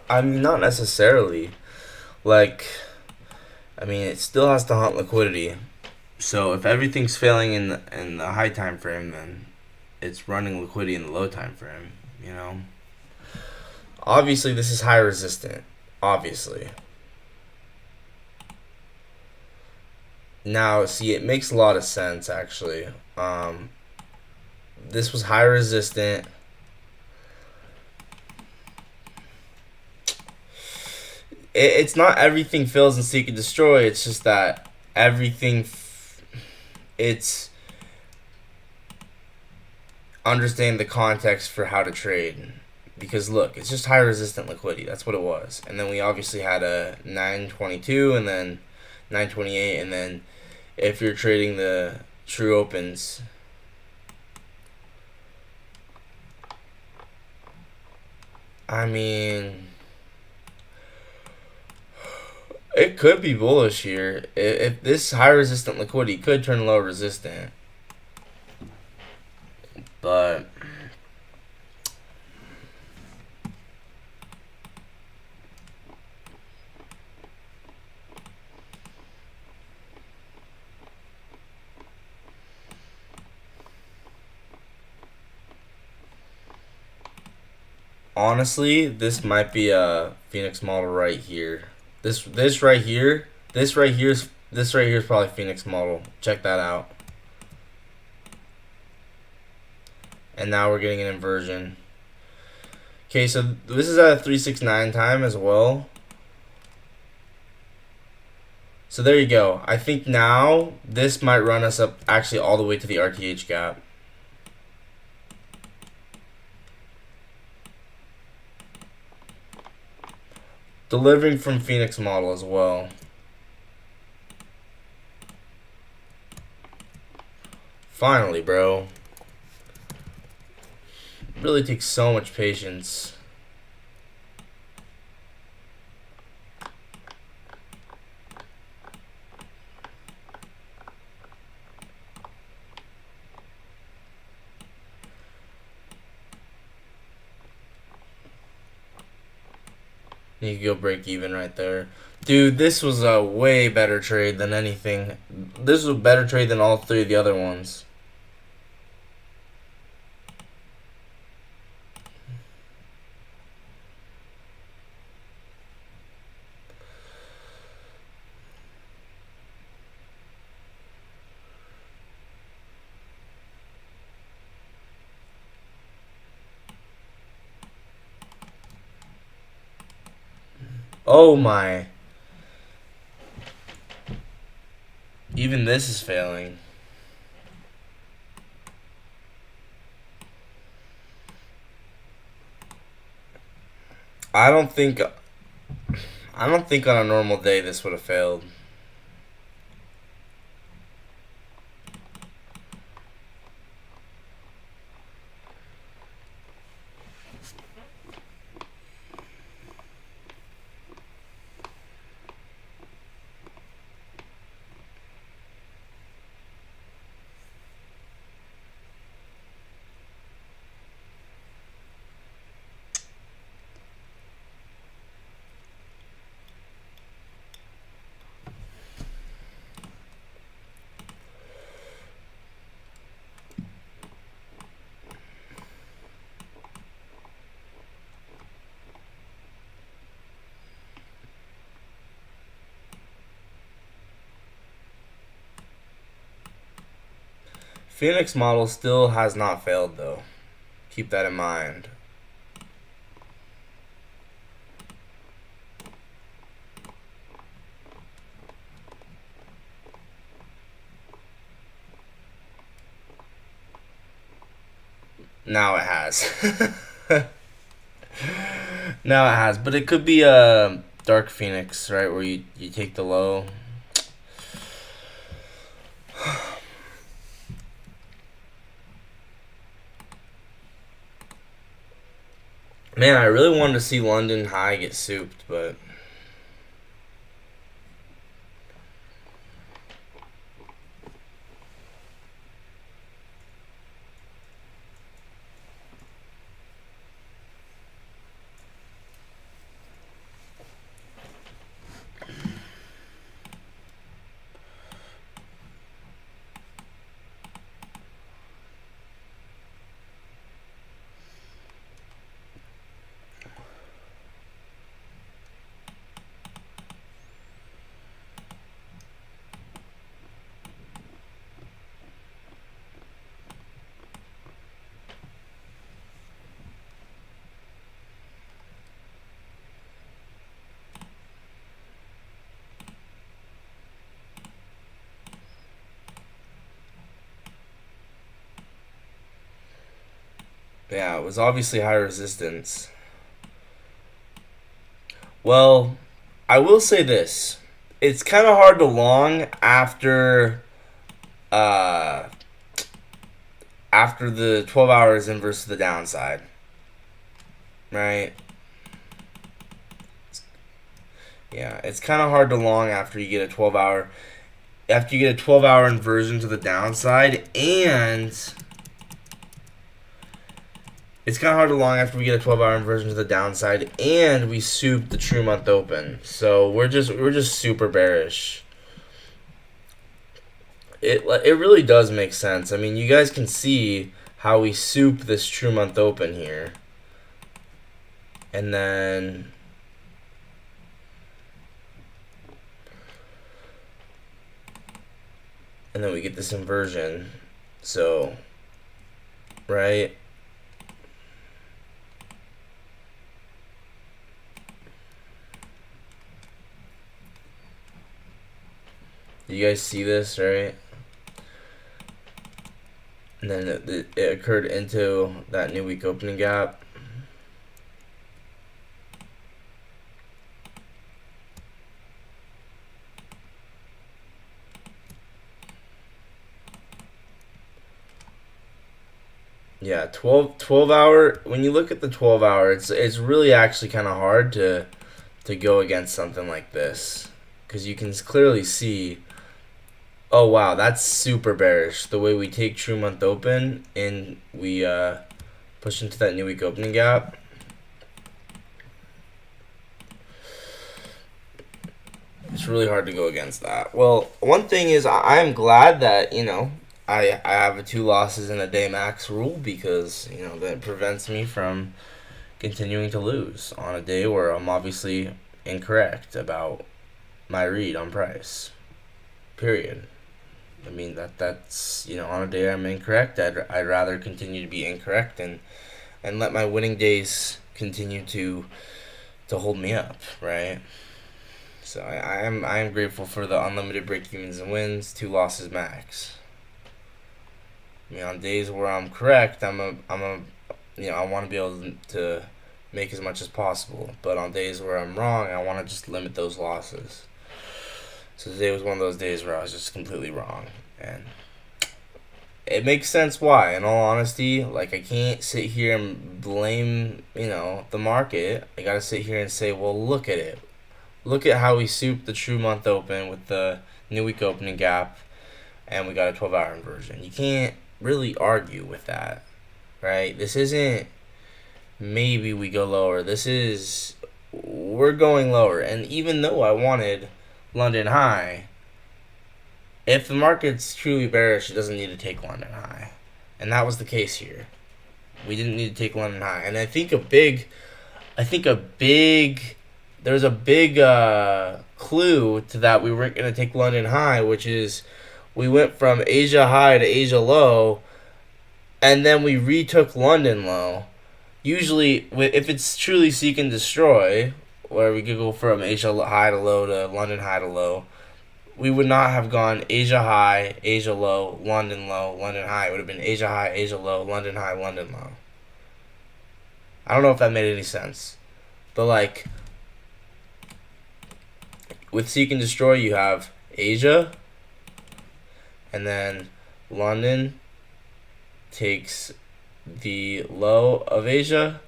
Not necessarily. Like, I mean, it still has to hunt liquidity. So if everything's failing in the high time frame, then it's running liquidity in the low time frame. You know. Obviously, this is high resistant. Obviously. Now, see, it makes a lot of sense actually. This was high resistant. It's not everything fails in Seek and Destroy. It's just that everything. It's understand the context for how to trade. Because look, it's just high resistant liquidity. That's what it was. And then we obviously had a 922 and then 928. And then if you're trading the true opens, I mean, it could be bullish here. If this high resistant liquidity could turn low resistant. But honestly, this might be a Phoenix model right here. This right here, this right here is probably Phoenix model. Check that out. And now we're getting an inversion. Okay, so this is at a 369 time as well. So there you go. I think now this might run us up actually all the way to the RTH gap. Delivering from Phoenix model as well. Finally, bro. Really takes so much patience. You could go break even right there. Dude, this was a way better trade than anything. This was a better trade than all three of the other ones. Oh my. Even this is failing. I don't think on a normal day this would have failed. Phoenix model still has not failed though. Keep that in mind. Now it has. Now it has, but it could be a Dark Phoenix, right, where you take the low. Man, I really wanted to see London High get souped, but yeah, it was obviously high resistance. Well, I will say this. It's kind of hard to long uh after the 12 hours inverse to the downside. Right? Yeah, it's kind of hard to long after you get a 12-hour inversion to the downside, and it's kind of hard to long after we get a 12-hour inversion to the downside, and we soup the true month open. So we're just super bearish. It really does make sense. I mean, you guys can see how we soup this true month open here, and then we get this inversion. So, right? You guys see this, right? And then it occurred into that new week opening gap. Yeah, 12 hour. When you look at the 12 hour, it's really actually kind of hard to go against something like this because you can clearly see. Oh wow, that's super bearish. The way we take true month open and we push into that new week opening gap. It's really hard to go against that. Well, one thing is I am glad that, I have a 2 losses in a day max rule because, that prevents me from continuing to lose on a day where I'm obviously incorrect about my read on price. Period. I mean that's on a day I'm incorrect, I'd rather continue to be incorrect and let my winning days continue to hold me up, right? So I am grateful for the unlimited break-evens and wins, 2 losses max. I mean, on days where I'm correct, I want to be able to make as much as possible. But on days where I'm wrong, I want to just limit those losses. So today was one of those days where I was just completely wrong, and it makes sense why. In all honesty, like I can't sit here and blame the market. I gotta sit here and say, well, look at it. Look at how we souped the true month open with the new week opening gap, and we got a 12-hour inversion. You can't really argue with that, right? This isn't maybe we go lower. This is we're going lower. And even though I wanted London high, if the market's truly bearish, it doesn't need to take London high. And that was the case here. We didn't need to take London high. And I think a big there's a big clue to that we weren't going to take London high, which is we went from Asia high to Asia low, and then we retook London low. Usually, if it's truly seek and destroy, where we could go from Asia high to low to London high to low, we would not have gone Asia high, Asia low, London high. It would have been Asia high, Asia low, London high, London low. I don't know if that made any sense. But like, with seek and destroy, you have Asia, and then London takes the low of Asia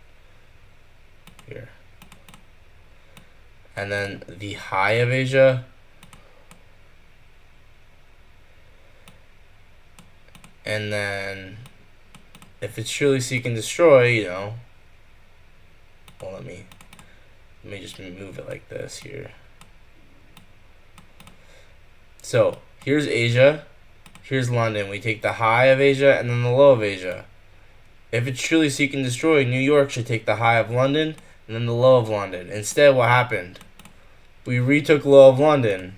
here, and then the high of Asia, and then if it's truly seek and destroy, well, let me just move it like this here. So here's Asia, here's London. We take the high of Asia and then the low of Asia. If it's truly seek and destroy, New York should take the high of London and then the low of London. Instead, what happened? We retook low of London.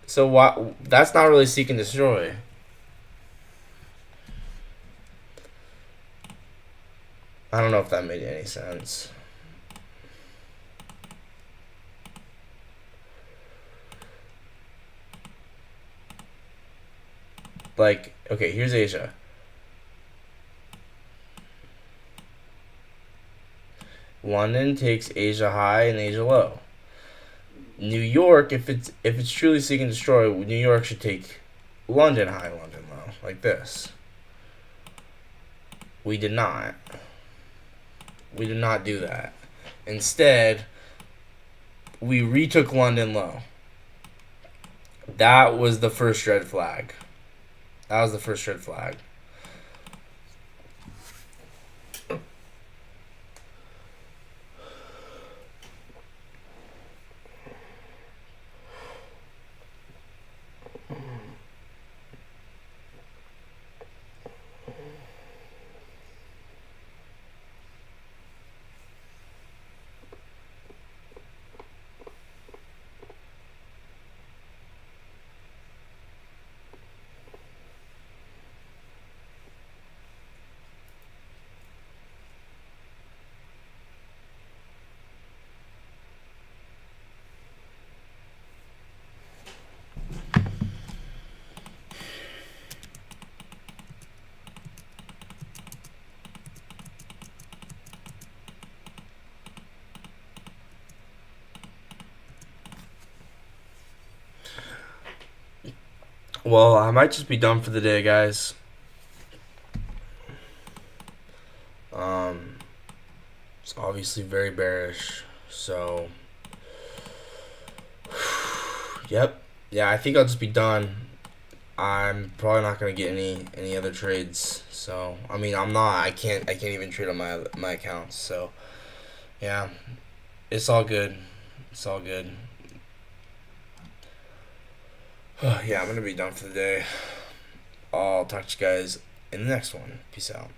So that's not really seek and destroy. I don't know if that made any sense. Like, okay, here's Asia. London takes Asia high and Asia low. New York, if it's truly seek and destroy, New York should take London high, London low, like this. We did not. We did not do that. Instead, we retook London low. That was the first red flag. Well, I might just be done for the day, guys. It's obviously very bearish. So, yep. Yeah, I think I'll just be done. I'm probably not gonna get any other trades. So, I mean, I'm not. I can't even trade on my accounts. So, yeah, it's all good. It's all good. Yeah, I'm gonna be done for the day. I'll talk to you guys in the next one. Peace out.